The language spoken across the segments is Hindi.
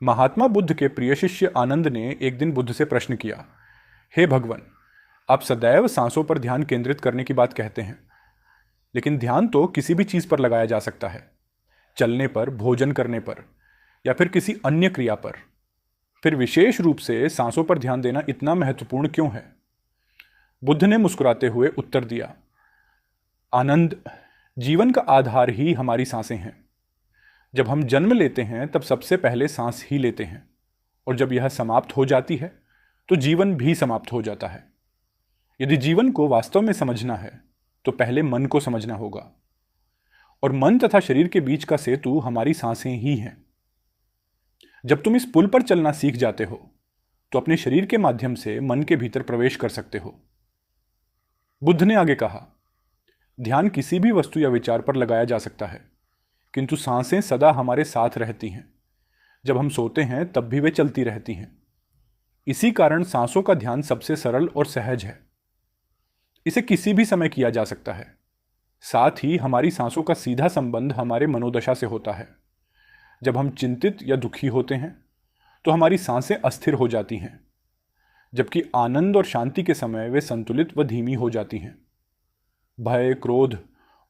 महात्मा बुद्ध के प्रिय शिष्य आनंद ने एक दिन बुद्ध से प्रश्न किया, हे भगवान, आप सदैव सांसों पर ध्यान केंद्रित करने की बात कहते हैं, लेकिन ध्यान तो किसी भी चीज पर लगाया जा सकता है, चलने पर, भोजन करने पर या फिर किसी अन्य क्रिया पर। फिर विशेष रूप से सांसों पर ध्यान देना इतना महत्वपूर्ण क्यों है? बुद्ध ने मुस्कुराते हुए उत्तर दिया, आनंद, जीवन का आधार ही हमारी सांसें हैं। जब हम जन्म लेते हैं तब सबसे पहले सांस ही लेते हैं, और जब यह समाप्त हो जाती है तो जीवन भी समाप्त हो जाता है। यदि जीवन को वास्तव में समझना है तो पहले मन को समझना होगा, और मन तथा शरीर के बीच का सेतु हमारी सांसें ही हैं। जब तुम इस पुल पर चलना सीख जाते हो तो अपने शरीर के माध्यम से मन के भीतर प्रवेश कर सकते हो। बुद्ध ने आगे कहा, ध्यान किसी भी वस्तु या विचार पर लगाया जा सकता है, किंतु सांसें सदा हमारे साथ रहती हैं। जब हम सोते हैं तब भी वे चलती रहती हैं। इसी कारण सांसों का ध्यान सबसे सरल और सहज है। इसे किसी भी समय किया जा सकता है। साथ ही हमारी सांसों का सीधा संबंध हमारे मनोदशा से होता है। जब हम चिंतित या दुखी होते हैं तो हमारी सांसें अस्थिर हो जाती हैं, जबकि आनंद और शांति के समय वे संतुलित व धीमी हो जाती हैं। भय, क्रोध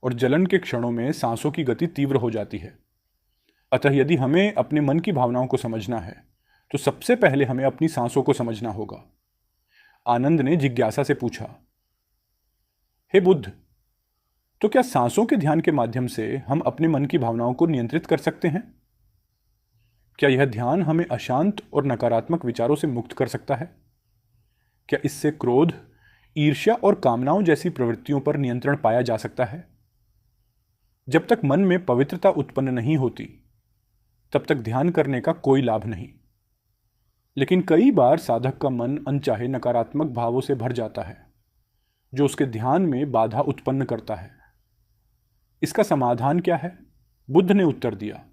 और जलन के क्षणों में सांसों की गति तीव्र हो जाती है। अतः यदि हमें अपने मन की भावनाओं को समझना है तो सबसे पहले हमें अपनी सांसों को समझना होगा। आनंद ने जिज्ञासा से पूछा, हे बुद्ध, तो क्या सांसों के ध्यान के माध्यम से हम अपने मन की भावनाओं को नियंत्रित कर सकते हैं? क्या यह ध्यान हमें अशांत और नकारात्मक विचारों से मुक्त कर सकता है? क्या इससे क्रोध, ईर्ष्या और कामनाओं जैसी प्रवृत्तियों पर नियंत्रण पाया जा सकता है? जब तक मन में पवित्रता उत्पन्न नहीं होती तब तक ध्यान करने का कोई लाभ नहीं। लेकिन कई बार साधक का मन अनचाहे नकारात्मक भावों से भर जाता है, जो उसके ध्यान में बाधा उत्पन्न करता है। इसका समाधान क्या है? बुद्ध ने उत्तर दिया,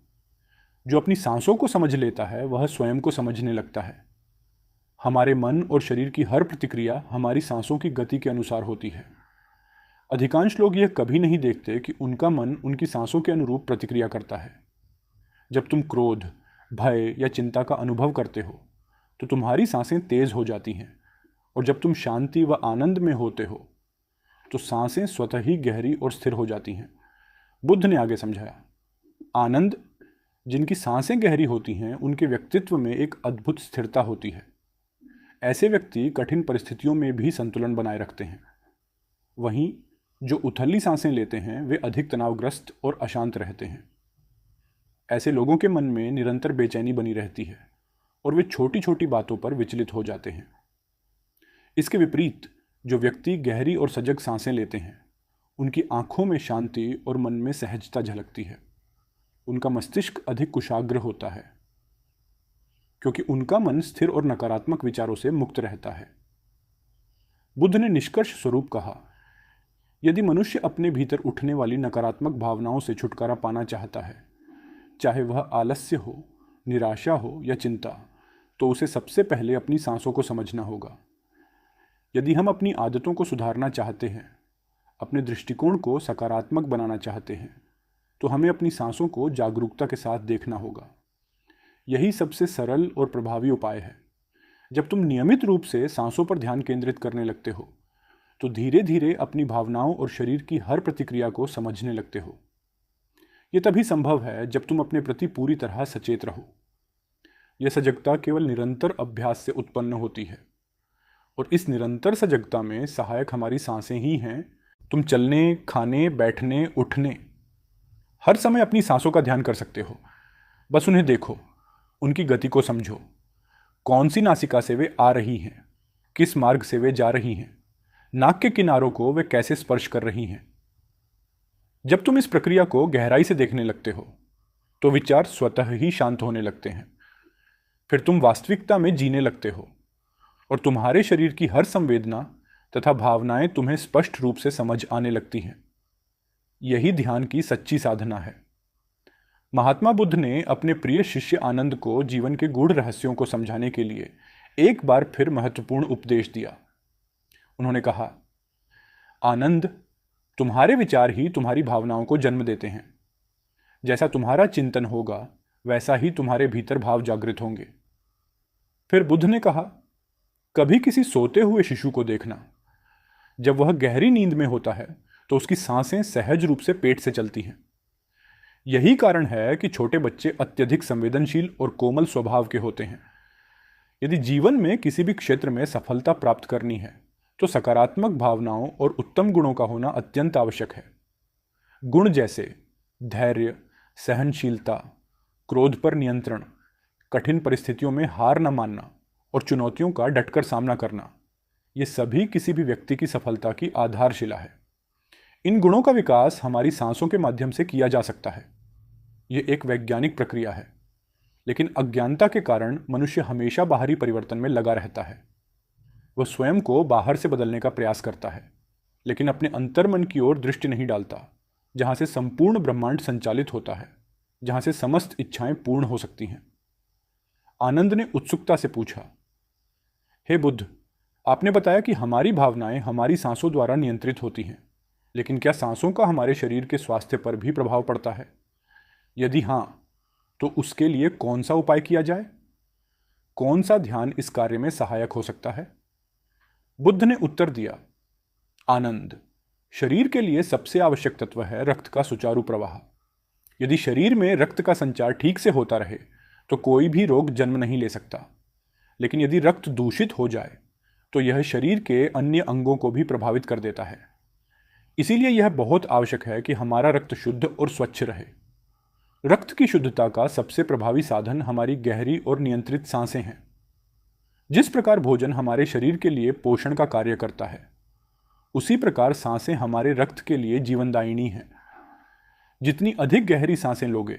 जो अपनी सांसों को समझ लेता है वह स्वयं को समझने लगता है। हमारे मन और शरीर की हर प्रतिक्रिया हमारी सांसों की गति के अनुसार होती है। अधिकांश लोग यह कभी नहीं देखते कि उनका मन उनकी सांसों के अनुरूप प्रतिक्रिया करता है। जब तुम क्रोध, भय या चिंता का अनुभव करते हो तो तुम्हारी सांसें तेज हो जाती हैं, और जब तुम शांति व आनंद में होते हो तो सांसें स्वतः ही गहरी और स्थिर हो जाती हैं। बुद्ध ने आगे समझाया, आनंद, जिनकी सांसें गहरी होती हैं उनके व्यक्तित्व में एक अद्भुत स्थिरता होती है। ऐसे व्यक्ति कठिन परिस्थितियों में भी संतुलन बनाए रखते हैं। वहीं जो उथली सांसें लेते हैं वे अधिक तनावग्रस्त और अशांत रहते हैं। ऐसे लोगों के मन में निरंतर बेचैनी बनी रहती है और वे छोटी छोटी बातों पर विचलित हो जाते हैं। इसके विपरीत जो व्यक्ति गहरी और सजग सांसें लेते हैं उनकी आंखों में शांति और मन में सहजता झलकती है। उनका मस्तिष्क अधिक कुशाग्र होता है, क्योंकि उनका मन स्थिर और नकारात्मक विचारों से मुक्त रहता है। बुद्ध ने निष्कर्ष स्वरूप कहा, यदि मनुष्य अपने भीतर उठने वाली नकारात्मक भावनाओं से छुटकारा पाना चाहता है, चाहे वह आलस्य हो, निराशा हो या चिंता, तो उसे सबसे पहले अपनी सांसों को समझना होगा। यदि हम अपनी आदतों को सुधारना चाहते हैं, अपने दृष्टिकोण को सकारात्मक बनाना चाहते हैं, तो हमें अपनी सांसों को जागरूकता के साथ देखना होगा। यही सबसे सरल और प्रभावी उपाय है। जब तुम नियमित रूप से सांसों पर ध्यान केंद्रित करने लगते हो तो धीरे धीरे अपनी भावनाओं और शरीर की हर प्रतिक्रिया को समझने लगते हो। यह तभी संभव है जब तुम अपने प्रति पूरी तरह सचेत रहो। यह सजगता केवल निरंतर अभ्यास से उत्पन्न होती है, और इस निरंतर सजगता में सहायक हमारी सांसें ही हैं। तुम चलने, खाने, बैठने, उठने, हर समय अपनी सांसों का ध्यान कर सकते हो। बस उन्हें देखो, उनकी गति को समझो। कौन सी नासिका से वे आ रही हैं, किस मार्ग से वे जा रही हैं, नाक के किनारों को वे कैसे स्पर्श कर रही हैं। जब तुम इस प्रक्रिया को गहराई से देखने लगते हो तो विचार स्वतः ही शांत होने लगते हैं। फिर तुम वास्तविकता में जीने लगते हो, और तुम्हारे शरीर की हर संवेदना तथा भावनाएं तुम्हें स्पष्ट रूप से समझ आने लगती हैं। यही ध्यान की सच्ची साधना है। महात्मा बुद्ध ने अपने प्रिय शिष्य आनंद को जीवन के गूढ़ रहस्यों को समझाने के लिए एक बार फिर महत्वपूर्ण उपदेश दिया। उन्होंने कहा, आनंद, तुम्हारे विचार ही तुम्हारी भावनाओं को जन्म देते हैं। जैसा तुम्हारा चिंतन होगा वैसा ही तुम्हारे भीतर भाव जागृत होंगे। फिर बुद्ध ने कहा, कभी किसी सोते हुए शिशु को देखना। जब वह गहरी नींद में होता है तो उसकी सांसें सहज रूप से पेट से चलती हैं। यही कारण है कि छोटे बच्चे अत्यधिक संवेदनशील और कोमल स्वभाव के होते हैं। यदि जीवन में किसी भी क्षेत्र में सफलता प्राप्त करनी है तो सकारात्मक भावनाओं और उत्तम गुणों का होना अत्यंत आवश्यक है। गुण जैसे धैर्य, सहनशीलता, क्रोध पर नियंत्रण, कठिन परिस्थितियों में हार न मानना और चुनौतियों का डटकर सामना करना, ये सभी किसी भी व्यक्ति की सफलता की आधारशिला है। इन गुणों का विकास हमारी सांसों के माध्यम से किया जा सकता है। ये एक वैज्ञानिक प्रक्रिया है, लेकिन अज्ञानता के कारण मनुष्य हमेशा बाहरी परिवर्तन में लगा रहता है। वह स्वयं को बाहर से बदलने का प्रयास करता है, लेकिन अपने अंतर्मन की ओर दृष्टि नहीं डालता, जहां से संपूर्ण ब्रह्मांड संचालित होता है, जहां से समस्त इच्छाएं पूर्ण हो सकती हैं। आनंद ने उत्सुकता से पूछा, हे बुद्ध, आपने बताया कि हमारी भावनाएं हमारी सांसों द्वारा नियंत्रित होती हैं, लेकिन क्या सांसों का हमारे शरीर के स्वास्थ्य पर भी प्रभाव पड़ता है? यदि हां, तो उसके लिए कौन सा उपाय किया जाए? कौन सा ध्यान इस कार्य में सहायक हो सकता है? बुद्ध ने उत्तर दिया, आनंद, शरीर के लिए सबसे आवश्यक तत्व है रक्त का सुचारू प्रवाह। यदि शरीर में रक्त का संचार ठीक से होता रहे तो कोई भी रोग जन्म नहीं ले सकता, लेकिन यदि रक्त दूषित हो जाए तो यह शरीर के अन्य अंगों को भी प्रभावित कर देता है। इसीलिए यह बहुत आवश्यक है कि हमारा रक्त शुद्ध और स्वच्छ रहे। रक्त की शुद्धता का सबसे प्रभावी साधन हमारी गहरी और नियंत्रित सांसें हैं। जिस प्रकार भोजन हमारे शरीर के लिए पोषण का कार्य करता है, उसी प्रकार सांसें हमारे रक्त के लिए जीवनदायिनी हैं। जितनी अधिक गहरी सांसें लोगे,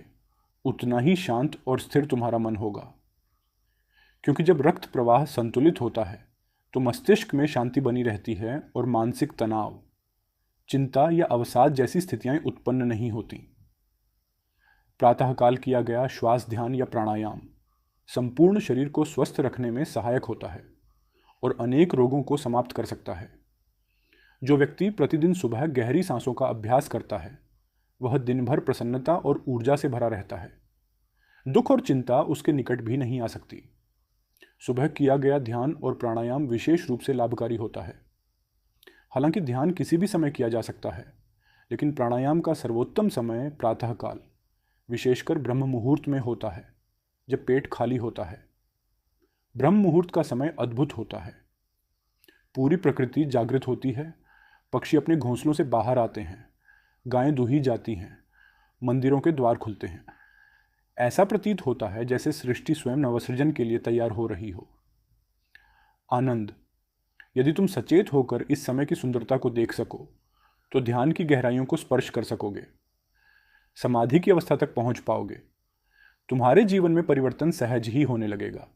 उतना ही शांत और स्थिर तुम्हारा मन होगा, क्योंकि जब रक्त प्रवाह संतुलित होता है तो मस्तिष्क में शांति बनी रहती है और मानसिक तनाव, चिंता या अवसाद जैसी स्थितियां उत्पन्न नहीं होती। प्रातःकाल किया गया श्वास ध्यान या प्राणायाम संपूर्ण शरीर को स्वस्थ रखने में सहायक होता है और अनेक रोगों को समाप्त कर सकता है। जो व्यक्ति प्रतिदिन सुबह गहरी सांसों का अभ्यास करता है, वह दिन भर प्रसन्नता और ऊर्जा से भरा रहता है। दुख और चिंता उसके निकट भी नहीं आ सकती। सुबह किया गया ध्यान और प्राणायाम विशेष रूप से लाभकारी होता है। हालांकि ध्यान किसी भी समय किया जा सकता है, लेकिन प्राणायाम का सर्वोत्तम समय प्रातःकाल, विशेषकर ब्रह्म मुहूर्त में होता है, जब पेट खाली होता है। ब्रह्म मुहूर्त का समय अद्भुत होता है। पूरी प्रकृति जागृत होती है, पक्षी अपने घोंसलों से बाहर आते हैं, गायें दूही जाती हैं, मंदिरों के द्वार खुलते हैं। ऐसा प्रतीत होता है जैसे सृष्टि स्वयं नवसृजन के लिए तैयार हो रही हो। आनंद, यदि तुम सचेत होकर इस समय की सुंदरता को देख सको तो ध्यान की गहराइयों को स्पर्श कर सकोगे, समाधि की अवस्था तक पहुंच पाओगे। तुम्हारे जीवन में परिवर्तन सहज ही होने लगेगा।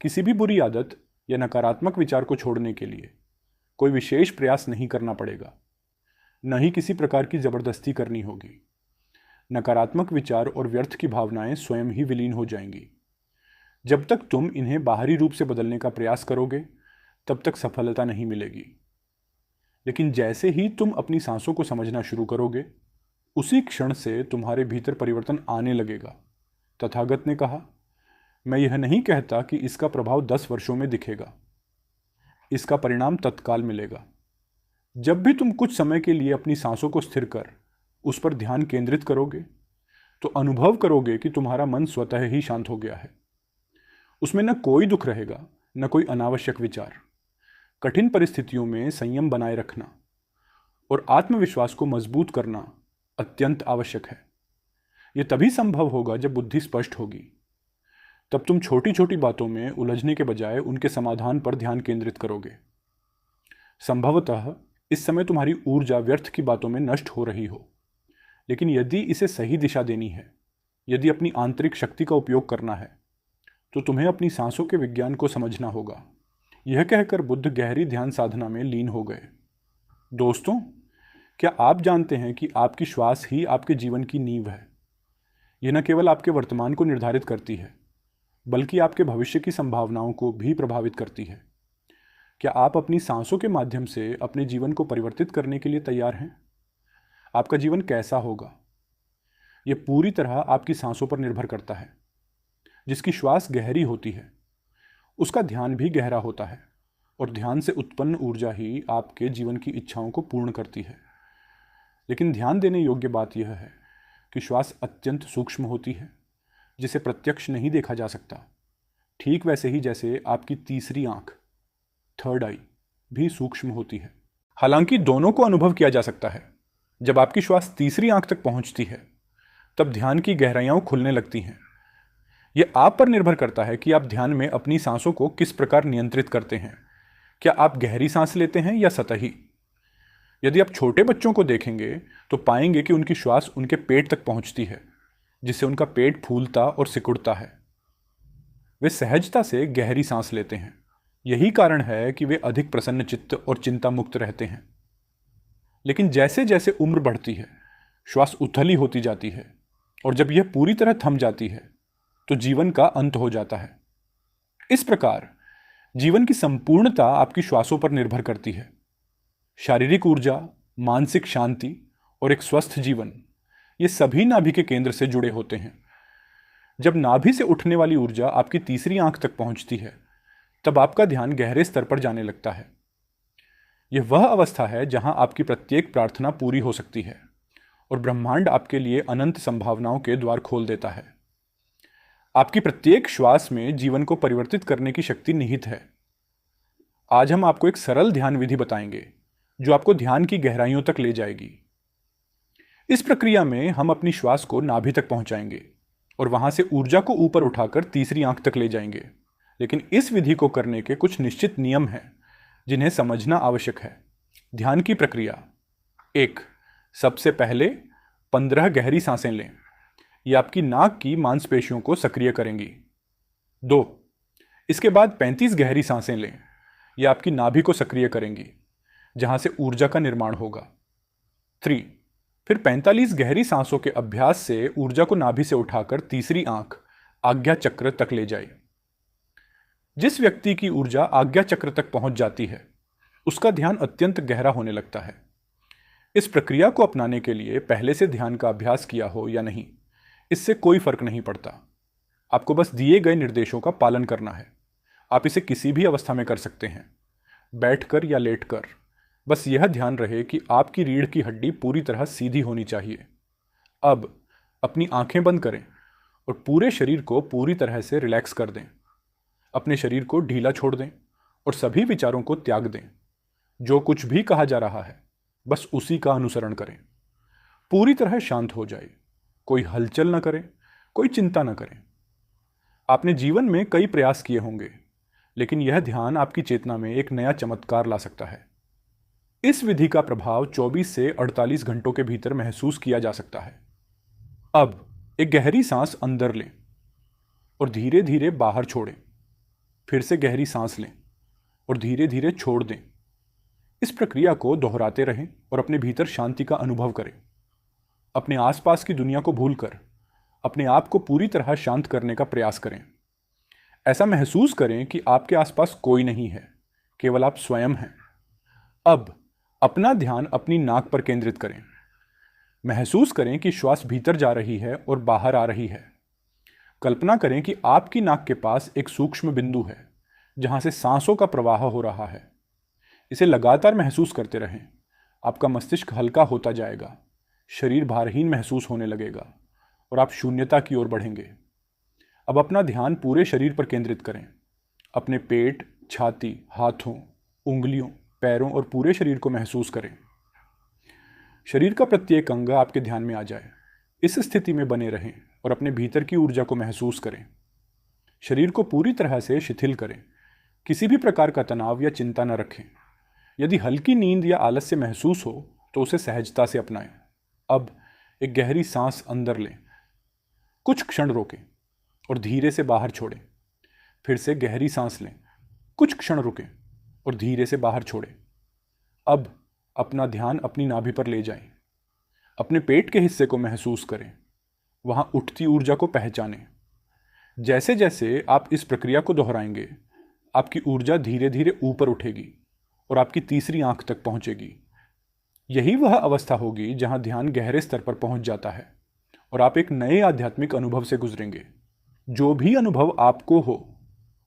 किसी भी बुरी आदत या नकारात्मक विचार को छोड़ने के लिए कोई विशेष प्रयास नहीं करना पड़ेगा, न ही किसी प्रकार की जबरदस्ती करनी होगी। नकारात्मक विचार और व्यर्थ की भावनाएं स्वयं ही विलीन हो जाएंगी। जब तक तुम इन्हें बाहरी रूप से बदलने का प्रयास करोगे, तब तक सफलता नहीं मिलेगी। लेकिन जैसे ही तुम अपनी सांसों को समझना शुरू करोगे, उसी क्षण से तुम्हारे भीतर परिवर्तन आने लगेगा। तथागत ने कहा, मैं यह नहीं कहता कि इसका प्रभाव 10 वर्षों में दिखेगा। इसका परिणाम तत्काल मिलेगा। जब भी तुम कुछ समय के लिए अपनी सांसों को स्थिर कर उस पर ध्यान केंद्रित करोगे, तो अनुभव करोगे कि तुम्हारा मन स्वतः ही शांत हो गया है। उसमें न कोई दुख रहेगा, न कोई अनावश्यक विचार। कठिन परिस्थितियों में संयम बनाए रखना और आत्मविश्वास को मजबूत करना अत्यंत आवश्यक है। यह तभी संभव होगा जब बुद्धि स्पष्ट होगी। तब तुम छोटी छोटी बातों में उलझने के बजाय उनके समाधान पर ध्यान केंद्रित करोगे। संभवतः इस समय तुम्हारी ऊर्जा व्यर्थ की बातों में नष्ट हो रही हो, लेकिन यदि इसे सही दिशा देनी है, यदि अपनी आंतरिक शक्ति का उपयोग करना है, तो तुम्हें अपनी सांसों के विज्ञान को समझना होगा। यह कहकर बुद्ध गहरी ध्यान साधना में लीन हो गए। दोस्तों, क्या आप जानते हैं कि आपकी श्वास ही आपके जीवन की नींव है? यह न केवल आपके वर्तमान को निर्धारित करती है, बल्कि आपके भविष्य की संभावनाओं को भी प्रभावित करती है। क्या आप अपनी सांसों के माध्यम से अपने जीवन को परिवर्तित करने के लिए तैयार हैं? आपका जीवन कैसा होगा? ये पूरी तरह आपकी सांसों पर निर्भर करता है। जिसकी श्वास गहरी होती है उसका ध्यान भी गहरा होता है, और ध्यान से उत्पन्न ऊर्जा ही आपके जीवन की इच्छाओं को पूर्ण करती है। लेकिन ध्यान देने योग्य बात यह है कि श्वास अत्यंत सूक्ष्म होती है, जिसे प्रत्यक्ष नहीं देखा जा सकता। ठीक वैसे ही जैसे आपकी तीसरी आंख, थर्ड आई, भी सूक्ष्म होती है। हालांकि दोनों को अनुभव किया जा सकता है। जब आपकी श्वास तीसरी आंख तक पहुंचती है तब ध्यान की गहराइयां खुलने लगती हैं। यह आप पर निर्भर करता है कि आप ध्यान में अपनी सांसों को किस प्रकार नियंत्रित करते हैं। क्या आप गहरी सांस लेते हैं या सतही? यदि आप छोटे बच्चों को देखेंगे तो पाएंगे कि उनकी श्वास उनके पेट तक पहुंचती है, जिससे उनका पेट फूलता और सिकुड़ता है। वे सहजता से गहरी सांस लेते हैं। यही कारण है कि वे अधिक प्रसन्न चित्त और चिंता मुक्त रहते हैं। लेकिन जैसे जैसे उम्र बढ़ती है, श्वास उथली होती जाती है, और जब यह पूरी तरह थम जाती है तो जीवन का अंत हो जाता है। इस प्रकार जीवन की संपूर्णता आपकी श्वासों पर निर्भर करती है। शारीरिक ऊर्जा, मानसिक शांति और एक स्वस्थ जीवन, ये सभी नाभि के केंद्र से जुड़े होते हैं। जब नाभि से उठने वाली ऊर्जा आपकी तीसरी आंख तक पहुंचती है तब आपका ध्यान गहरे स्तर पर जाने लगता है। यह वह अवस्था है जहां आपकी प्रत्येक प्रार्थना पूरी हो सकती है और ब्रह्मांड आपके लिए अनंत संभावनाओं के द्वार खोल देता है। आपकी प्रत्येक श्वास में जीवन को परिवर्तित करने की शक्ति निहित है। आज हम आपको एक सरल ध्यान विधि बताएंगे जो आपको ध्यान की गहराइयों तक ले जाएगी। इस प्रक्रिया में हम अपनी श्वास को नाभि तक पहुंचाएंगे और वहां से ऊर्जा को ऊपर उठाकर तीसरी आंख तक ले जाएंगे। लेकिन इस विधि को करने के कुछ निश्चित नियम हैं जिन्हें समझना आवश्यक है। ध्यान की प्रक्रिया: 1. सबसे पहले 15 गहरी सांसें लें। ये आपकी नाक की मांसपेशियों को सक्रिय करेंगी। 2. इसके बाद 35 गहरी सांसें लें। ये आपकी नाभि को सक्रिय करेंगी, जहां से ऊर्जा का निर्माण होगा। 3. फिर 45 गहरी सांसों के अभ्यास से ऊर्जा को नाभि से उठाकर तीसरी आंख आज्ञा चक्र तक ले जाए। जिस व्यक्ति की ऊर्जा आज्ञा चक्र तक पहुंच जाती है उसका ध्यान अत्यंत गहरा होने लगता है। इस प्रक्रिया को अपनाने के लिए पहले से ध्यान का अभ्यास किया हो या नहीं, इससे कोई फर्क नहीं पड़ता। आपको बस दिए गए निर्देशों का पालन करना है। आप इसे किसी भी अवस्था में कर सकते हैं, बैठकर या लेटकर। बस यह ध्यान रहे कि आपकी रीढ़ की हड्डी पूरी तरह सीधी होनी चाहिए। अब अपनी आंखें बंद करें और पूरे शरीर को पूरी तरह से रिलैक्स कर दें। अपने शरीर को ढीला छोड़ दें और सभी विचारों को त्याग दें। जो कुछ भी कहा जा रहा है बस उसी का अनुसरण करें। पूरी तरह शांत हो जाए। कोई हलचल न करें, कोई चिंता न करें। आपने जीवन में कई प्रयास किए होंगे, लेकिन यह ध्यान आपकी चेतना में एक नया चमत्कार ला सकता है। इस विधि का प्रभाव 24 से 48 घंटों के भीतर महसूस किया जा सकता है। अब एक गहरी सांस अंदर लें और धीरे धीरे बाहर छोड़ें। फिर से गहरी सांस लें और धीरे धीरे छोड़ दें। इस प्रक्रिया को दोहराते रहें और अपने भीतर शांति का अनुभव करें। अपने आसपास की दुनिया को भूलकर अपने आप को पूरी तरह शांत करने का प्रयास करें। ऐसा महसूस करें कि आपके आसपास कोई नहीं है, केवल आप स्वयं हैं। अब अपना ध्यान अपनी नाक पर केंद्रित करें। महसूस करें कि श्वास भीतर जा रही है और बाहर आ रही है। कल्पना करें कि आपकी नाक के पास एक सूक्ष्म बिंदु है जहां से सांसों का प्रवाह हो रहा है। इसे लगातार महसूस करते रहें। आपका मस्तिष्क हल्का होता जाएगा, शरीर भारहीन महसूस होने लगेगा और आप शून्यता की ओर बढ़ेंगे। अब अपना ध्यान पूरे शरीर पर केंद्रित करें। अपने पेट, छाती, हाथों, उंगलियों, पैरों और पूरे शरीर को महसूस करें। शरीर का प्रत्येक अंग आपके ध्यान में आ जाए। इस स्थिति में बने रहें और अपने भीतर की ऊर्जा को महसूस करें। शरीर को पूरी तरह से शिथिल करें। किसी भी प्रकार का तनाव या चिंता न रखें। यदि हल्की नींद या आलस्य महसूस हो तो उसे सहजता से अपनाएं। अब एक गहरी सांस अंदर लें, कुछ क्षण रोकें और धीरे से बाहर छोड़ें। फिर से गहरी सांस लें, कुछ क्षण रुकें और धीरे से बाहर छोड़ें। अब अपना ध्यान अपनी नाभि पर ले जाएं। अपने पेट के हिस्से को महसूस करें, वहां उठती ऊर्जा को पहचानें। जैसे जैसे आप इस प्रक्रिया को दोहराएंगे, आपकी ऊर्जा धीरे धीरे ऊपर उठेगी और आपकी तीसरी आंख तक पहुंचेगी। यही वह अवस्था होगी जहां ध्यान गहरे स्तर पर पहुंच जाता है और आप एक नए आध्यात्मिक अनुभव से गुजरेंगे। जो भी अनुभव आपको हो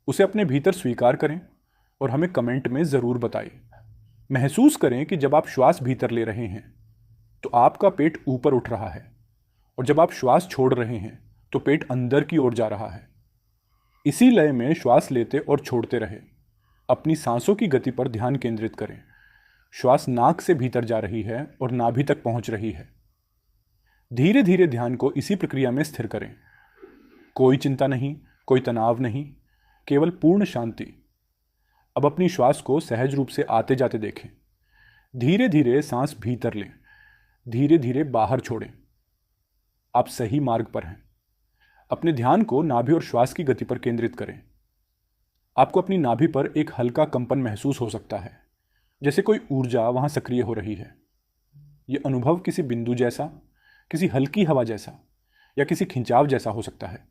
उसे अपने भीतर स्वीकार करें और हमें कमेंट में ज़रूर बताएं। महसूस करें कि जब आप श्वास भीतर ले रहे हैं तो आपका पेट ऊपर उठ रहा है, और जब आप श्वास छोड़ रहे हैं तो पेट अंदर की ओर जा रहा है। इसी लय में श्वास लेते और छोड़ते रहें। अपनी सांसों की गति पर ध्यान केंद्रित करें। श्वास नाक से भीतर जा रही है और नाभि तक पहुंच रही है। धीरे धीरे ध्यान को इसी प्रक्रिया में स्थिर करें। कोई चिंता नहीं, कोई तनाव नहीं, केवल पूर्ण शांति। अब अपनी श्वास को सहज रूप से आते जाते देखें। धीरे धीरे सांस भीतर लें, धीरे धीरे बाहर छोड़ें। आप सही मार्ग पर हैं। अपने ध्यान को नाभि और श्वास की गति पर केंद्रित करें। आपको अपनी नाभि पर एक हल्का कंपन महसूस हो सकता है, जैसे कोई ऊर्जा वहां सक्रिय हो रही है। यह अनुभव किसी बिंदु जैसा, किसी हल्की हवा जैसा या किसी खिंचाव जैसा हो सकता है।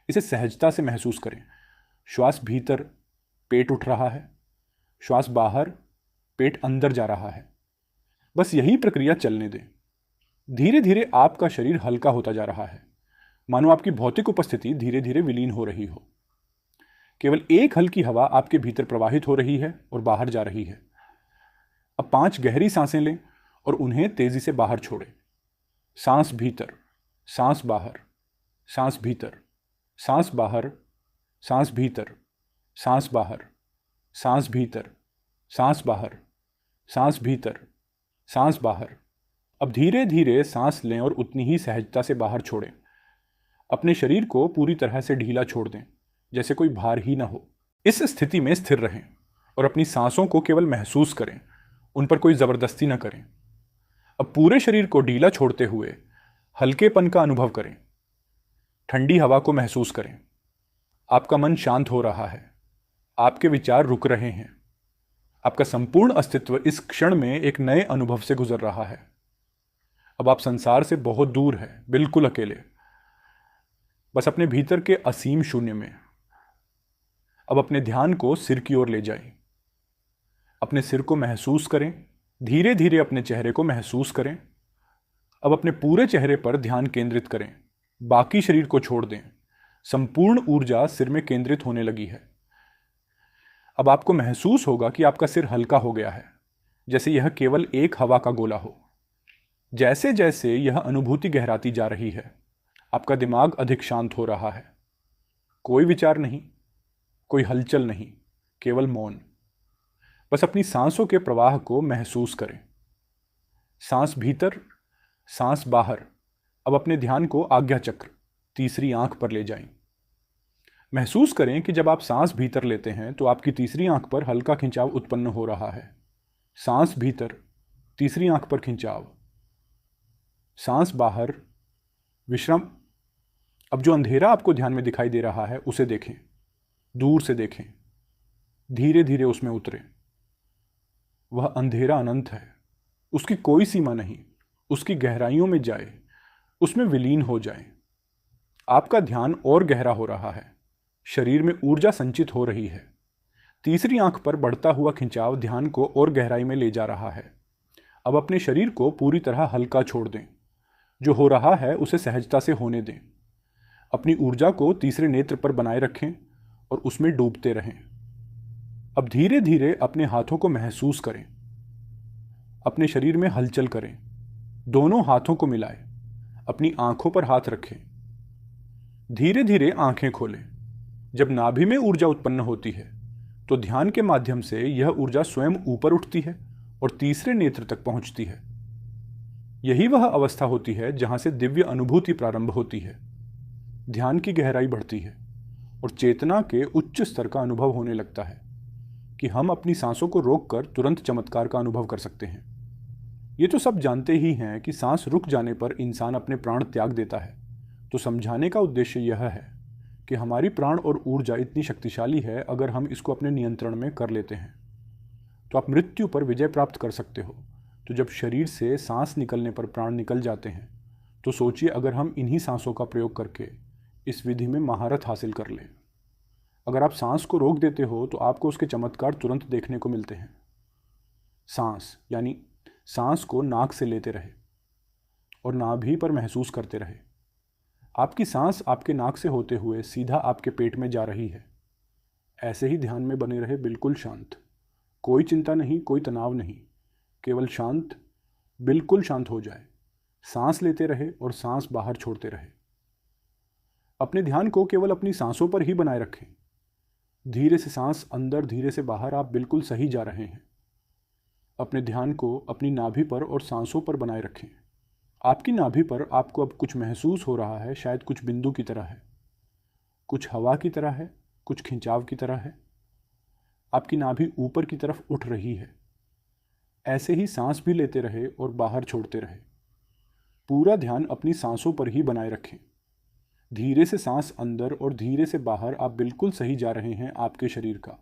इसे सहजता से महसूस करें। श्वास भीतर, पेट उठ रहा है। श्वास बाहर, पेट अंदर जा रहा है। बस यही प्रक्रिया चलने दें। धीरे धीरे आपका शरीर हल्का होता जा रहा है, मानो आपकी भौतिक उपस्थिति धीरे धीरे विलीन हो रही हो। केवल एक हल्की हवा आपके भीतर प्रवाहित हो रही है और बाहर जा रही है। अब 5 गहरी सांसें लें और उन्हें तेजी से बाहर छोड़ें। सांस भीतर, सांस बाहर, सांस भीतर, सांस बाहर, सांस भीतर, सांस बाहर, सांस भीतर, सांस बाहर, सांस भीतर, सांस बाहर। अब धीरे धीरे सांस लें और उतनी ही सहजता से बाहर छोड़ें। अपने शरीर को पूरी तरह से ढीला छोड़ दें, जैसे कोई भार ही ना हो। इस स्थिति में स्थिर रहें और अपनी सांसों को केवल महसूस करें, उन पर कोई जबरदस्ती न करें। अब पूरे शरीर को ढीला छोड़ते हुए हल्केपन का अनुभव करें। ठंडी हवा को महसूस करें। आपका मन शांत हो रहा है। आपके विचार रुक रहे हैं। आपका संपूर्ण अस्तित्व इस क्षण में एक नए अनुभव से गुजर रहा है। अब आप संसार से बहुत दूर हैं, बिल्कुल अकेले, बस अपने भीतर के असीम शून्य में। अब अपने ध्यान को सिर की ओर ले जाएं। अपने सिर को महसूस करें। धीरे धीरे अपने चेहरे को महसूस करें। अब अपने पूरे चेहरे पर ध्यान केंद्रित करें। बाकी शरीर को छोड़ दें। संपूर्ण ऊर्जा सिर में केंद्रित होने लगी है। अब आपको महसूस होगा कि आपका सिर हल्का हो गया है, जैसे यह केवल एक हवा का गोला हो। जैसे जैसे यह अनुभूति गहराती जा रही है, आपका दिमाग अधिक शांत हो रहा है। कोई विचार नहीं, कोई हलचल नहीं, केवल मौन। बस अपनी सांसों के प्रवाह को महसूस करें। सांस भीतर, सांस बाहर। अब अपने ध्यान को आज्ञा चक्र, तीसरी आंख पर ले जाएं। महसूस करें कि जब आप सांस भीतर लेते हैं तो आपकी तीसरी आंख पर हल्का खिंचाव उत्पन्न हो रहा है। सांस भीतर, तीसरी आंख पर खिंचाव। सांस बाहर, विश्राम। अब जो अंधेरा आपको ध्यान में दिखाई दे रहा है उसे देखें, दूर से देखें, धीरे धीरे उसमें उतरें। वह अंधेरा अनंत है, उसकी कोई सीमा नहीं। उसकी गहराइयों में जाए, उसमें विलीन हो जाए। आपका ध्यान और गहरा हो रहा है। शरीर में ऊर्जा संचित हो रही है। तीसरी आंख पर बढ़ता हुआ खिंचाव ध्यान को और गहराई में ले जा रहा है। अब अपने शरीर को पूरी तरह हल्का छोड़ दें। जो हो रहा है उसे सहजता से होने दें। अपनी ऊर्जा को तीसरे नेत्र पर बनाए रखें और उसमें डूबते रहें। अब धीरे धीरे अपने हाथों को महसूस करें। अपने शरीर में हलचल करें। दोनों हाथों को मिलाएं। अपनी आंखों पर हाथ रखें। धीरे धीरे आंखें खोलें। जब नाभि में ऊर्जा उत्पन्न होती है तो ध्यान के माध्यम से यह ऊर्जा स्वयं ऊपर उठती है और तीसरे नेत्र तक पहुंचती है। यही वह अवस्था होती है जहां से दिव्य अनुभूति प्रारंभ होती है। ध्यान की गहराई बढ़ती है और चेतना के उच्च स्तर का अनुभव होने लगता है कि हम अपनी सांसों को रोककर तुरंत चमत्कार का अनुभव कर सकते हैं। ये तो सब जानते ही हैं कि सांस रुक जाने पर इंसान अपने प्राण त्याग देता है। तो समझाने का उद्देश्य यह है कि हमारी प्राण और ऊर्जा इतनी शक्तिशाली है, अगर हम इसको अपने नियंत्रण में कर लेते हैं तो आप मृत्यु पर विजय प्राप्त कर सकते हो। तो जब शरीर से सांस निकलने पर प्राण निकल जाते हैं तो सोचिए, अगर हम इन्हीं सांसों का प्रयोग करके इस विधि में महारत हासिल कर लें। अगर आप सांस को रोक देते हो तो आपको उसके चमत्कार तुरंत देखने को मिलते हैं। सांस यानी सांस को नाक से लेते रहे और नाभि पर महसूस करते रहे। आपकी सांस आपके नाक से होते हुए सीधा आपके पेट में जा रही है। ऐसे ही ध्यान में बने रहे, बिल्कुल शांत, कोई चिंता नहीं, कोई तनाव नहीं, केवल शांत, बिल्कुल शांत हो जाए। सांस लेते रहे और सांस बाहर छोड़ते रहे। अपने ध्यान को केवल अपनी सांसों पर ही बनाए रखें। धीरे से सांस अंदर, धीरे से बाहर, आप बिल्कुल सही जा रहे हैं। अपने ध्यान को अपनी नाभि पर और सांसों पर बनाए रखें। आपकी नाभि पर आपको अब कुछ महसूस हो रहा है, शायद कुछ बिंदु की तरह है, कुछ हवा की तरह है, कुछ खिंचाव की तरह है। आपकी नाभि ऊपर की तरफ उठ रही है। ऐसे ही सांस भी लेते रहे और बाहर छोड़ते रहे। पूरा ध्यान अपनी सांसों पर ही बनाए रखें। धीरे से सांस अंदर और धीरे से बाहर, आप बिल्कुल सही जा रहे हैं। आपके शरीर का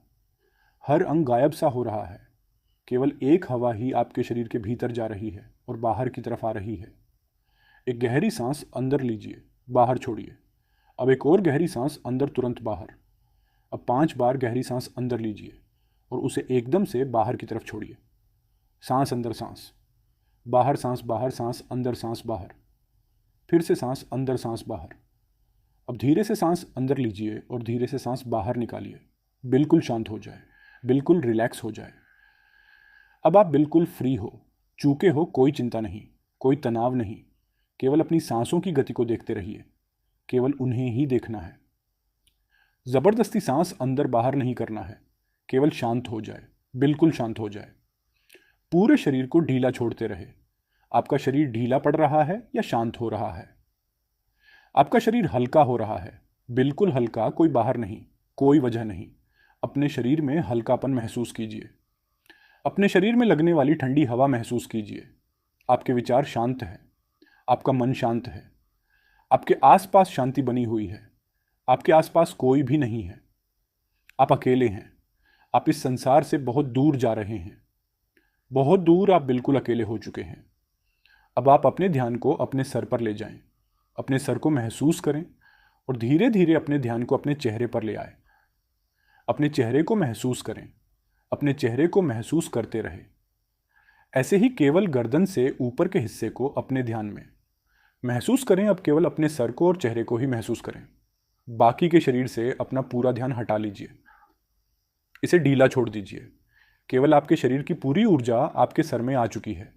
हर अंग गायब सा हो रहा है। केवल एक हवा ही आपके शरीर के भीतर जा रही है और बाहर की तरफ आ रही है। एक गहरी सांस अंदर लीजिए, बाहर छोड़िए। अब एक और गहरी सांस अंदर, तुरंत बाहर। अब 5 बार गहरी सांस अंदर लीजिए और उसे एकदम से बाहर की तरफ छोड़िए। सांस अंदर, सांस बाहर, सांस बाहर, सांस अंदर, सांस बाहर, फिर से सांस अंदर, सांस बाहर। अब धीरे से सांस अंदर लीजिए और धीरे से सांस बाहर निकालिए। बिल्कुल शांत हो जाए, बिल्कुल रिलैक्स हो जाए। अब आप बिल्कुल फ्री हो, चूके हो, कोई चिंता नहीं, कोई तनाव नहीं। केवल अपनी सांसों की गति को देखते रहिए, केवल उन्हें ही देखना है। जबरदस्ती सांस अंदर बाहर नहीं करना है, केवल शांत हो जाए, बिल्कुल शांत हो जाए। पूरे शरीर को ढीला छोड़ते रहे। आपका शरीर ढीला पड़ रहा है या शांत हो रहा है? आपका शरीर हल्का हो रहा है, बिल्कुल हल्का, कोई बाहर नहीं, कोई वजह नहीं। अपने शरीर में हल्कापन महसूस कीजिए। अपने शरीर में लगने वाली ठंडी हवा महसूस कीजिए। आपके विचार शांत हैं, आपका मन शांत है, आपके आसपास शांति बनी हुई है। आपके आसपास कोई भी नहीं है, आप अकेले हैं। आप इस संसार से बहुत दूर जा रहे हैं, बहुत दूर। आप बिल्कुल अकेले हो चुके हैं। अब आप अपने ध्यान को अपने सर पर ले जाएं, अपने सर को महसूस करें और धीरे धीरे अपने ध्यान को अपने चेहरे पर ले आए। अपने चेहरे को महसूस करें, अपने चेहरे को महसूस करते रहे। ऐसे ही केवल गर्दन से ऊपर के हिस्से को अपने ध्यान में महसूस करें। अब केवल अपने सर को और चेहरे को ही महसूस करें। बाकी के शरीर से अपना पूरा ध्यान हटा लीजिए, इसे ढीला छोड़ दीजिए। केवल आपके शरीर की पूरी ऊर्जा आपके सर में आ चुकी है।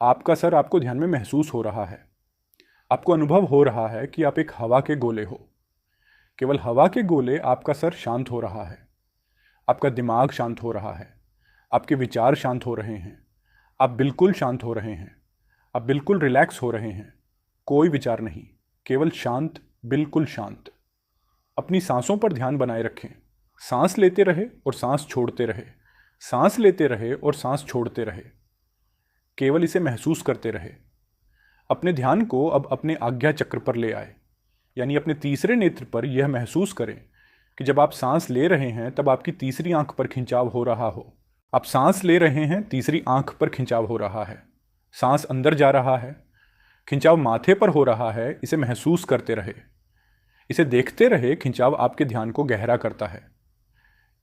आपका सर आपको ध्यान में महसूस हो रहा है। आपको अनुभव हो रहा है कि आप एक हवा के गोले हो। केवल हवा के गोले, आपका सर शांत हो रहा है, आपका दिमाग शांत हो रहा है, आपके विचार शांत हो रहे हैं, आप बिल्कुल शांत हो रहे हैं, आप बिल्कुल रिलैक्स हो रहे हैं। कोई विचार नहीं, केवल शांत, बिल्कुल शांत। अपनी सांसों पर ध्यान बनाए रखें। सांस लेते रहे और सांस छोड़ते रहे, सांस लेते रहे और सांस छोड़ते रहे। केवल इसे महसूस करते रहे। अपने ध्यान को अब अपने आज्ञा चक्र पर ले आए, यानी अपने तीसरे नेत्र पर। यह महसूस करें कि जब आप सांस ले रहे हैं तब आपकी तीसरी आंख पर खिंचाव हो रहा हो। आप सांस ले रहे हैं, तीसरी आंख पर खिंचाव हो रहा है, सांस अंदर जा रहा है, खिंचाव माथे पर हो रहा है। इसे महसूस करते रहे, इसे देखते रहे। खिंचाव आपके ध्यान को गहरा करता है।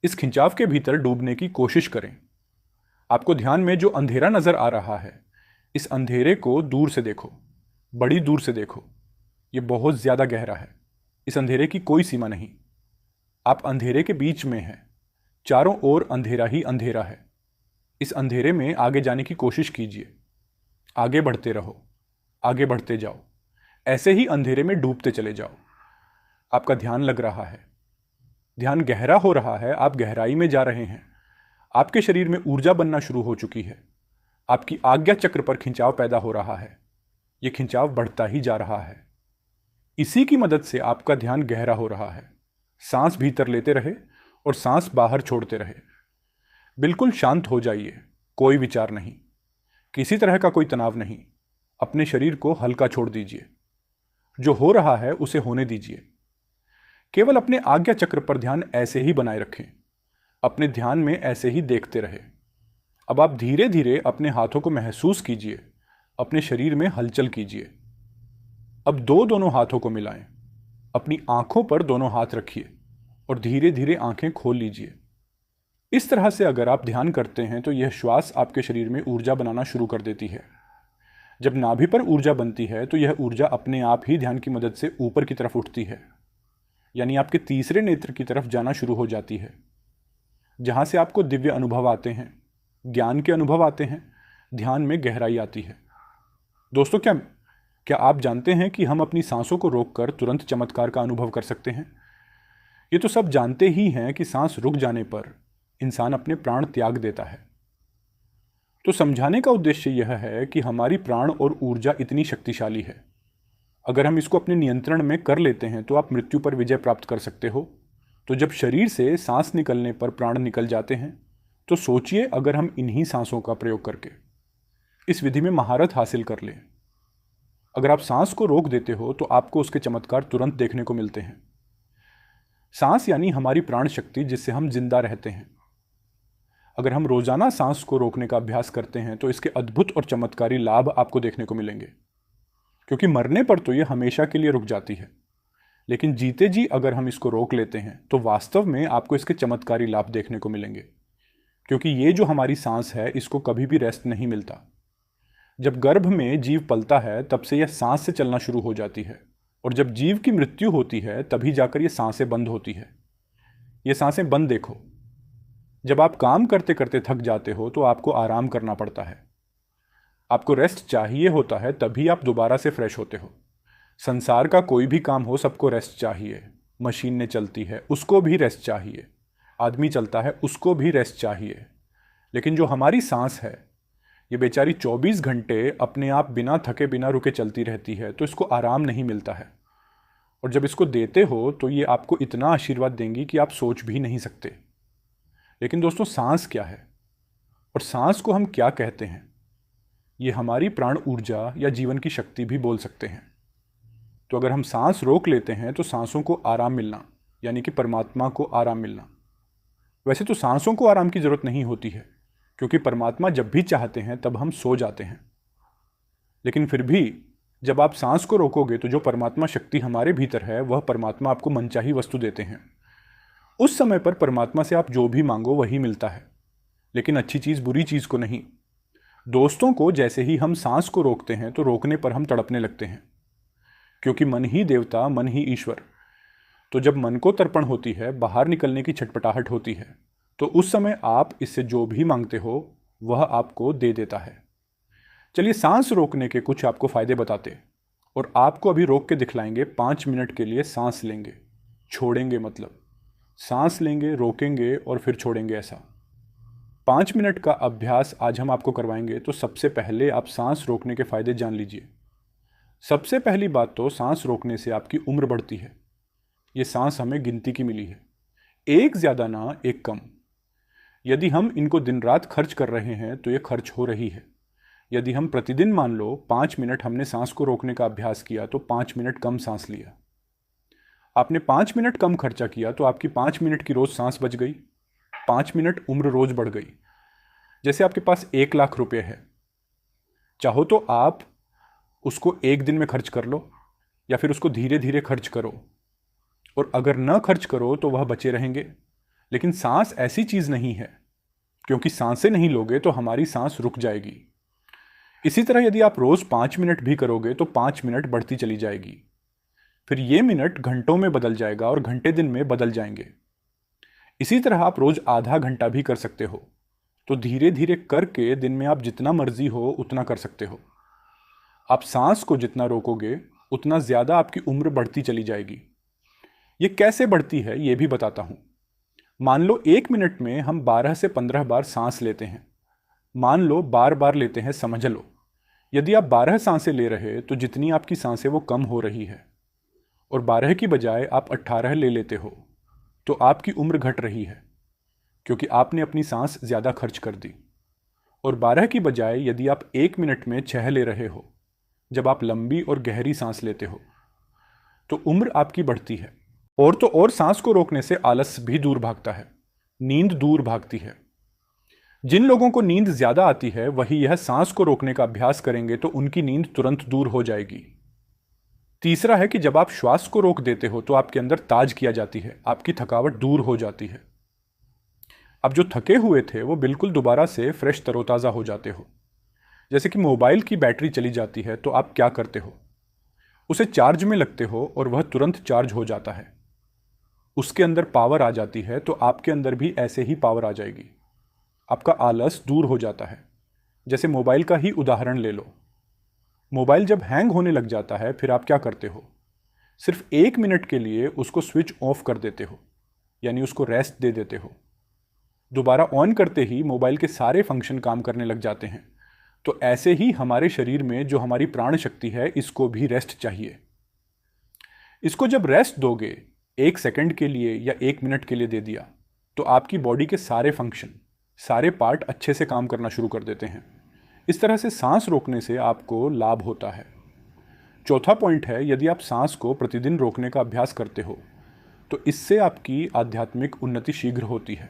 इस खिंचाव के भीतर डूबने की कोशिश करें। आपको ध्यान में जो अंधेरा नजर आ रहा है, इस अंधेरे को दूर से देखो, बड़ी दूर से देखो। ये बहुत ज्यादा गहरा है, इस अंधेरे की कोई सीमा नहीं। आप अंधेरे के बीच में हैं, चारों ओर अंधेरा ही अंधेरा है। इस अंधेरे में आगे जाने की कोशिश कीजिए, आगे बढ़ते रहो, आगे बढ़ते जाओ। ऐसे ही अंधेरे में डूबते चले जाओ। आपका ध्यान लग रहा है, ध्यान गहरा हो रहा है, आप गहराई में जा रहे हैं। आपके शरीर में ऊर्जा बनना शुरू हो चुकी है। आपकी आज्ञा चक्र पर खिंचाव पैदा हो रहा है। यह खिंचाव बढ़ता ही जा रहा है। इसी की मदद से आपका ध्यान गहरा हो रहा है। सांस भीतर लेते रहे और सांस बाहर छोड़ते रहे। बिल्कुल शांत हो जाइए, कोई विचार नहीं, किसी तरह का कोई तनाव नहीं। अपने शरीर को हल्का छोड़ दीजिए। जो हो रहा है उसे होने दीजिए। केवल अपने आज्ञा चक्र पर ध्यान ऐसे ही बनाए रखें। अपने ध्यान में ऐसे ही देखते रहे। अब आप धीरे धीरे अपने हाथों को महसूस कीजिए, अपने शरीर में हलचल कीजिए। अब दोनों हाथों को मिलाएं। अपनी आंखों पर दोनों हाथ रखिए और धीरे धीरे आंखें खोल लीजिए। इस तरह से अगर आप ध्यान करते हैं तो यह श्वास आपके शरीर में ऊर्जा बनाना शुरू कर देती है। जब नाभि पर ऊर्जा बनती है तो यह ऊर्जा अपने आप ही ध्यान की मदद से ऊपर की तरफ उठती है, यानी आपके तीसरे नेत्र की तरफ जाना शुरू हो जाती है, जहां से आपको दिव्य अनुभव आते हैं, ज्ञान के अनुभव आते हैं, ध्यान में गहराई आती है। दोस्तों, क्या क्या आप जानते हैं कि हम अपनी सांसों को रोककर तुरंत चमत्कार का अनुभव कर सकते हैं? ये तो सब जानते ही हैं कि सांस रुक जाने पर इंसान अपने प्राण त्याग देता है। तो समझाने का उद्देश्य यह है कि हमारी प्राण और ऊर्जा इतनी शक्तिशाली है, अगर हम इसको अपने नियंत्रण में कर लेते हैं तो आप मृत्यु पर विजय प्राप्त कर सकते हो। तो जब शरीर से सांस निकलने पर प्राण निकल जाते हैं, तो सोचिए अगर हम इन्हीं सांसों का प्रयोग करके इस विधि में महारत हासिल कर लें। अगर आप सांस को रोक देते हो तो आपको उसके चमत्कार तुरंत देखने को मिलते हैं। सांस यानी हमारी प्राण शक्ति, जिससे हम जिंदा रहते हैं। अगर हम रोजाना सांस को रोकने का अभ्यास करते हैं तो इसके अद्भुत और चमत्कारी लाभ आपको देखने को मिलेंगे, क्योंकि मरने पर तो यह हमेशा के लिए रुक जाती है, लेकिन जीते जी अगर हम इसको रोक लेते हैं तो वास्तव में आपको इसके चमत्कारी लाभ देखने को मिलेंगे। क्योंकि ये जो हमारी सांस है, इसको कभी भी रेस्ट नहीं मिलता। जब गर्भ में जीव पलता है तब से यह सांस से चलना शुरू हो जाती है, और जब जीव की मृत्यु होती है तभी जाकर ये सांसें बंद होती है। ये सांसें बंद देखो। जब आप काम करते करते थक जाते हो तो आपको आराम करना पड़ता है, आपको रेस्ट चाहिए होता है, तभी आप दोबारा से फ्रेश होते हो। संसार का कोई भी काम हो, सबको रेस्ट चाहिए। मशीनें चलती है, उसको भी रेस्ट चाहिए। आदमी चलता है, उसको भी रेस्ट चाहिए। लेकिन जो हमारी सांस है, ये बेचारी 24 घंटे अपने आप बिना थके बिना रुके चलती रहती है, तो इसको आराम नहीं मिलता है। और जब इसको देते हो तो ये आपको इतना आशीर्वाद देंगी कि आप सोच भी नहीं सकते। लेकिन दोस्तों, सांस क्या है और सांस को हम क्या कहते हैं? ये हमारी प्राण ऊर्जा या जीवन की शक्ति भी बोल सकते हैं। तो अगर हम सांस रोक लेते हैं तो सांसों को आराम मिलना, यानी कि परमात्मा को आराम मिलना। वैसे तो सांसों को आराम की जरूरत नहीं होती है, क्योंकि परमात्मा जब भी चाहते हैं तब हम सो जाते हैं। लेकिन फिर भी जब आप सांस को रोकोगे तो जो परमात्मा शक्ति हमारे भीतर है, वह परमात्मा आपको मनचाही वस्तु देते हैं। उस समय पर परमात्मा से आप जो भी मांगो वही मिलता है, लेकिन अच्छी चीज बुरी चीज को नहीं। दोस्तों को जैसे ही हम सांस को रोकते हैं तो रोकने पर हम तड़पने लगते हैं, क्योंकि मन ही देवता, मन ही ईश्वर। तो जब मन को तर्पण होती है, बाहर निकलने की छटपटाहट होती है, तो उस समय आप इससे जो भी मांगते हो वह आपको दे देता है। चलिए सांस रोकने के कुछ आपको फायदे बताते, और आपको अभी रोक के दिखलाएंगे। 5 मिनट के लिए सांस लेंगे, छोड़ेंगे, मतलब सांस लेंगे, रोकेंगे और फिर छोड़ेंगे। ऐसा 5 मिनट का अभ्यास आज हम आपको करवाएंगे। तो सबसे पहले आप सांस रोकने के फायदे जान लीजिए। सबसे पहली बात तो सांस रोकने से आपकी उम्र बढ़ती है। ये सांस हमें गिनती की मिली है, एक ज्यादा ना एक कम। यदि हम इनको दिन रात खर्च कर रहे हैं तो ये खर्च हो रही है। यदि हम प्रतिदिन मान लो 5 मिनट हमने सांस को रोकने का अभ्यास किया तो 5 मिनट कम सांस लिया। आपने 5 मिनट कम खर्चा किया तो आपकी 5 मिनट की रोज सांस बच गई, 5 मिनट उम्र रोज बढ़ गई। जैसे आपके पास 1 लाख रुपए है, चाहो तो आप उसको एक दिन में खर्च कर लो, या फिर उसको धीरे धीरे खर्च करो, और अगर न खर्च करो तो वह बचे रहेंगे। लेकिन सांस ऐसी चीज नहीं है, क्योंकि सांसें नहीं लोगे तो हमारी सांस रुक जाएगी। इसी तरह यदि आप रोज 5 मिनट भी करोगे तो 5 मिनट बढ़ती चली जाएगी, फिर ये मिनट घंटों में बदल जाएगा और घंटे दिन में बदल जाएंगे। इसी तरह आप रोज आधा घंटा भी कर सकते हो। तो धीरे धीरे करके दिन में आप जितना मर्जी हो उतना कर सकते हो। आप सांस को जितना रोकोगे उतना ज्यादा आपकी उम्र बढ़ती चली जाएगी। ये कैसे बढ़ती है ये भी बताता हूं। मान लो 1 मिनट में हम 12 से 15 बार सांस लेते हैं। मान लो बार बार लेते हैं, समझ लो। यदि आप 12 सांसें ले रहे तो जितनी आपकी सांसें वो कम हो रही है, और 12 की बजाय आप 18 ले लेते हो तो आपकी उम्र घट रही है, क्योंकि आपने अपनी सांस ज्यादा खर्च कर दी। और 12 की बजाय यदि आप 1 मिनट में 6 ले रहे हो, जब आप लंबी और गहरी सांस लेते हो, तो उम्र आपकी बढ़ती है। और तो और सांस को रोकने से आलस भी दूर भागता है, नींद दूर भागती है। जिन लोगों को नींद ज्यादा आती है वही यह सांस को रोकने का अभ्यास करेंगे तो उनकी नींद तुरंत दूर हो जाएगी। तीसरा है कि जब आप श्वास को रोक देते हो तो आपके अंदर ताज किया जाती है, आपकी थकावट दूर हो जाती है। अब जो थके हुए थे वो बिल्कुल दोबारा से फ्रेश तरोताजा हो जाते हो। जैसे कि मोबाइल की बैटरी चली जाती है तो आप क्या करते हो? उसे चार्ज में लगते हो और वह तुरंत चार्ज हो जाता है। उसके अंदर पावर आ जाती है तो आपके अंदर भी ऐसे ही पावर आ जाएगी। आपका आलस दूर हो जाता है। जैसे मोबाइल का ही उदाहरण ले लो। मोबाइल जब हैंग होने लग जाता है फिर आप क्या करते हो? सिर्फ 1 मिनट के लिए उसको स्विच ऑफ कर देते हो, यानी उसको रेस्ट दे देते हो। दोबारा ऑन करते ही मोबाइल के सारे फंक्शन काम करने लग जाते हैं। तो ऐसे ही हमारे शरीर में जो हमारी प्राण शक्ति है, इसको भी रेस्ट चाहिए। इसको जब रेस्ट दोगे, 1 सेकंड के लिए या 1 मिनट के लिए दे दिया, तो आपकी बॉडी के सारे फंक्शन, सारे पार्ट अच्छे से काम करना शुरू कर देते हैं। इस तरह से सांस रोकने से आपको लाभ होता है। चौथा पॉइंट है, यदि आप सांस को प्रतिदिन रोकने का अभ्यास करते हो तो इससे आपकी आध्यात्मिक उन्नति शीघ्र होती है।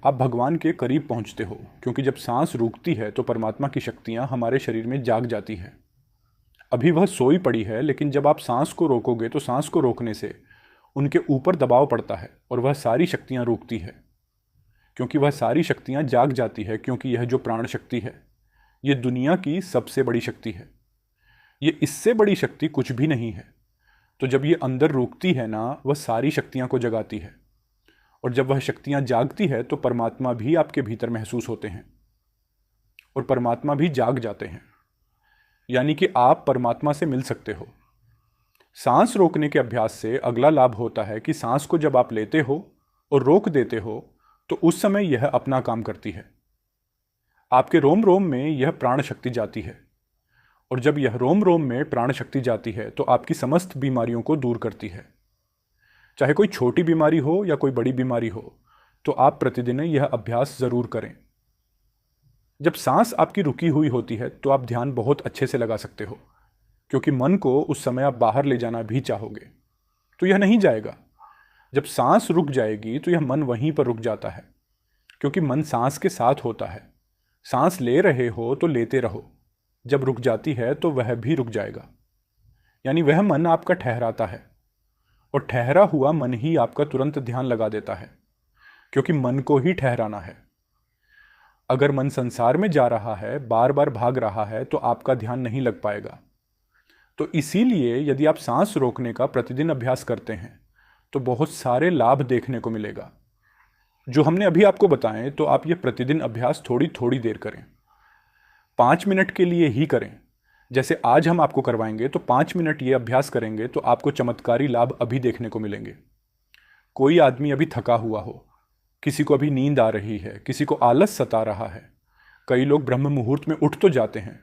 आप भगवान के करीब पहुंचते हो, क्योंकि जब सांस रुकती है तो परमात्मा की शक्तियां हमारे शरीर में जाग जाती है। अभी वह सोई पड़ी है, लेकिन जब आप सांस को रोकोगे तो सांस को रोकने से उनके ऊपर दबाव पड़ता है और वह सारी शक्तियां रुकती है, क्योंकि वह सारी शक्तियां जाग जाती है। क्योंकि यह जो प्राण शक्ति है, ये दुनिया की सबसे बड़ी शक्ति है। ये इससे बड़ी शक्ति कुछ भी नहीं है। तो जब ये अंदर रुकती है ना, वह सारी शक्तियां को जगाती है। और जब वह शक्तियां जागती है तो परमात्मा भी आपके भीतर महसूस होते हैं और परमात्मा भी जाग जाते हैं, यानी कि आप परमात्मा से मिल सकते हो। सांस रोकने के अभ्यास से अगला लाभ होता है कि सांस को जब आप लेते हो और रोक देते हो तो उस समय यह अपना काम करती है। आपके रोम रोम में यह प्राण शक्ति जाती है, और जब यह रोम रोम में प्राण शक्ति जाती है तो आपकी समस्त बीमारियों को दूर करती है। चाहे कोई छोटी बीमारी हो या कोई बड़ी बीमारी हो, तो आप प्रतिदिन यह अभ्यास जरूर करें। जब सांस आपकी रुकी हुई होती है तो आप ध्यान बहुत अच्छे से लगा सकते हो, क्योंकि मन को उस समय आप बाहर ले जाना भी चाहोगे तो यह नहीं जाएगा। जब सांस रुक जाएगी तो यह मन वहीं पर रुक जाता है, क्योंकि मन सांस के साथ होता है। सांस ले रहे हो तो लेते रहो, जब रुक जाती है तो वह भी रुक जाएगा, यानी वह मन आपका ठहराता है। और ठहरा हुआ मन ही आपका तुरंत ध्यान लगा देता है, क्योंकि मन को ही ठहराना है। अगर मन संसार में जा रहा है, बार बार भाग रहा है, तो आपका ध्यान नहीं लग पाएगा। तो इसीलिए यदि आप सांस रोकने का प्रतिदिन अभ्यास करते हैं तो बहुत सारे लाभ देखने को मिलेगा। जो हमने अभी आपको बताएं, तो आप ये प्रतिदिन अभ्यास थोड़ी थोड़ी देर करें। 5 मिनट के लिए ही करें। जैसे आज हम आपको करवाएंगे तो 5 मिनट ये अभ्यास करेंगे तो आपको चमत्कारी लाभ अभी देखने को मिलेंगे। कोई आदमी अभी थका हुआ हो, किसी को अभी नींद आ रही है, किसी को आलस सता रहा है। कई लोग ब्रह्म मुहूर्त में उठ तो जाते हैं,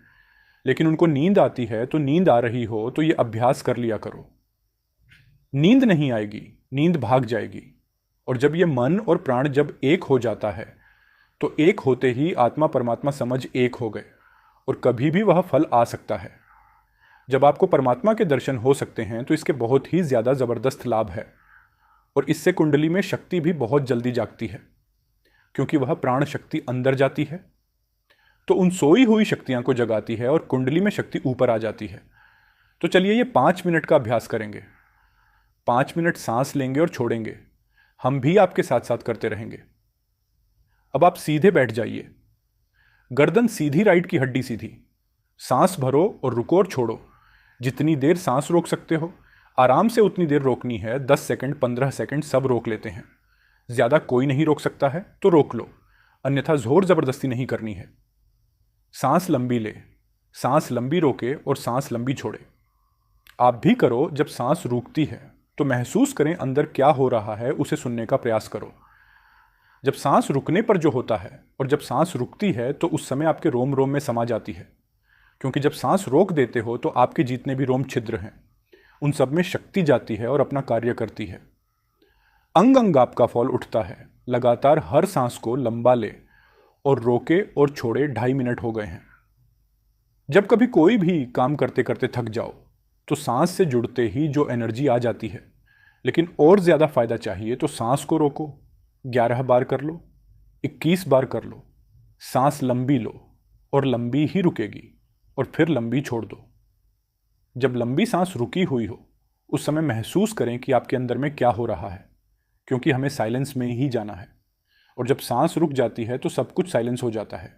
लेकिन उनको नींद आती है। तो नींद आ रही हो तो ये अभ्यास कर लिया करो। नींद नहीं आएगी, नींद भाग जाएगी। और जब ये मन और प्राण जब एक हो जाता है तो एक होते ही आत्मा परमात्मा समझ एक हो गए, और कभी भी वह फल आ सकता है। जब आपको परमात्मा के दर्शन हो सकते हैं तो इसके बहुत ही ज़्यादा ज़बरदस्त लाभ है। और इससे कुंडली में शक्ति भी बहुत जल्दी जागती है, क्योंकि वह प्राण शक्ति अंदर जाती है तो उन सोई हुई शक्तियां को जगाती है और कुंडली में शक्ति ऊपर आ जाती है। तो चलिए ये 5 मिनट का अभ्यास करेंगे। 5 मिनट सांस लेंगे और छोड़ेंगे। हम भी आपके साथ साथ करते रहेंगे। अब आप सीधे बैठ जाइए, गर्दन सीधी, राइट की हड्डी सीधी। सांस भरो और रुको और छोड़ो। जितनी देर सांस रोक सकते हो आराम से उतनी देर रोकनी है। 10 सेकंड, 15 सेकंड सब रोक लेते हैं। ज़्यादा कोई नहीं रोक सकता है तो रोक लो, अन्यथा जोर ज़बरदस्ती नहीं करनी है। सांस लंबी ले, सांस लंबी रोके और सांस लंबी छोड़े। आप भी करो। जब सांस रुकती है तो महसूस करें अंदर क्या हो रहा है, उसे सुनने का प्रयास करो। जब सांस रुकने पर जो होता है और जब सांस रुकती है तो उस समय आपके रोम रोम में समा जाती है, क्योंकि जब सांस रोक देते हो तो आपके जितने भी रोम छिद्र हैं उन सब में शक्ति जाती है और अपना कार्य करती है। अंग अंग आपका फॉल उठता है। लगातार हर सांस को लंबा ले और रोके और छोड़े। 2.5 मिनट हो गए हैं। जब कभी कोई भी काम करते करते थक जाओ तो सांस से जुड़ते ही जो एनर्जी आ जाती है, लेकिन और ज़्यादा फायदा चाहिए तो सांस को रोको। 11 बार कर लो, 21 बार कर लो। सांस लंबी लो और लंबी ही रुकेगी, और फिर लंबी छोड़ दो। जब लंबी सांस रुकी हुई हो उस समय महसूस करें कि आपके अंदर में क्या हो रहा है, क्योंकि हमें साइलेंस में ही जाना है। और जब सांस रुक जाती है तो सब कुछ साइलेंस हो जाता है।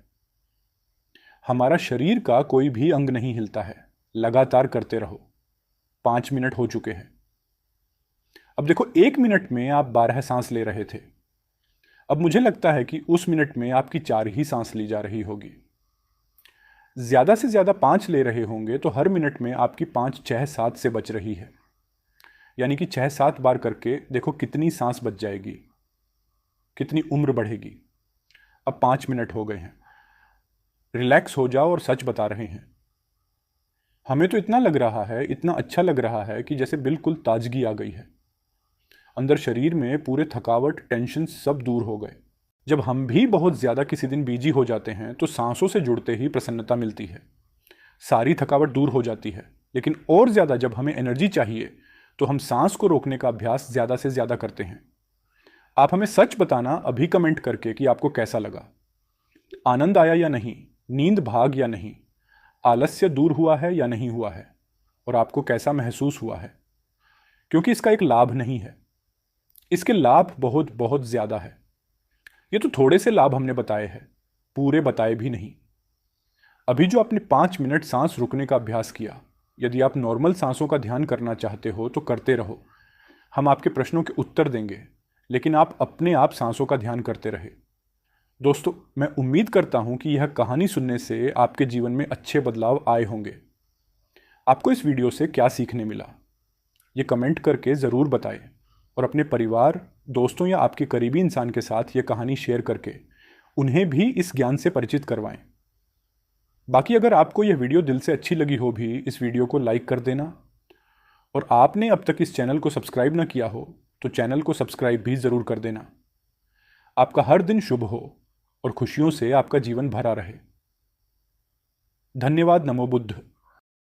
हमारा शरीर का कोई भी अंग नहीं हिलता है। लगातार करते रहो। 5 मिनट हो चुके हैं। अब देखो, 1 मिनट में आप 12 सांस ले रहे थे। अब मुझे लगता है कि उस मिनट में आपकी 4 ही सांस ली जा रही होगी। ज्यादा से ज्यादा 5 ले रहे होंगे तो हर मिनट में आपकी 5, 6, 7 से बच रही है। यानी कि 6-7 बार करके देखो कितनी सांस बच जाएगी, कितनी उम्र बढ़ेगी। अब 5 मिनट हो गए हैं। रिलैक्स हो जाओ और सच बता रहे हैं। हमें तो इतना लग रहा है, इतना अच्छा लग रहा है कि जैसे बिल्कुल ताजगी आ गई है। अंदर शरीर में पूरे थकावट, टेंशन सब दूर हो गए। जब हम भी बहुत ज़्यादा किसी दिन बिजी हो जाते हैं तो सांसों से जुड़ते ही प्रसन्नता मिलती है। सारी थकावट दूर हो जाती है। लेकिन और ज़्यादा जब हमें एनर्जी चाहिए तो हम सांस को रोकने का अभ्यास ज़्यादा से ज़्यादा करते हैं। आप हमें सच बताना अभी कमेंट करके कि आपको कैसा लगा। आनंद आया या नहीं, नींद भाग या नहीं, आलस्य दूर हुआ है या नहीं हुआ है, और आपको कैसा महसूस हुआ है। क्योंकि इसका एक लाभ नहीं है, इसके लाभ बहुत बहुत ज़्यादा है। ये तो थोड़े से लाभ हमने बताए हैं, पूरे बताए भी नहीं। अभी जो आपने 5 मिनट सांस रुकने का अभ्यास किया, यदि आप नॉर्मल सांसों का ध्यान करना चाहते हो तो करते रहो। हम आपके प्रश्नों के उत्तर देंगे, लेकिन आप अपने आप सांसों का ध्यान करते रहे। दोस्तों, मैं उम्मीद करता हूं कि यह कहानी सुनने से आपके जीवन में अच्छे बदलाव आए होंगे। आपको इस वीडियो से क्या सीखने मिला, ये कमेंट करके ज़रूर बताएं, और अपने परिवार, दोस्तों या आपके करीबी इंसान के साथ ये कहानी शेयर करके उन्हें भी इस ज्ञान से परिचित करवाएं। बाकी अगर आपको यह वीडियो दिल से अच्छी लगी हो भी, इस वीडियो को लाइक कर देना, और आपने अब तक इस चैनल को सब्सक्राइब ना किया हो तो चैनल को सब्सक्राइब भी ज़रूर कर देना। आपका हर दिन शुभ हो और खुशियों से आपका जीवन भरा रहे। धन्यवाद। नमो बुद्ध।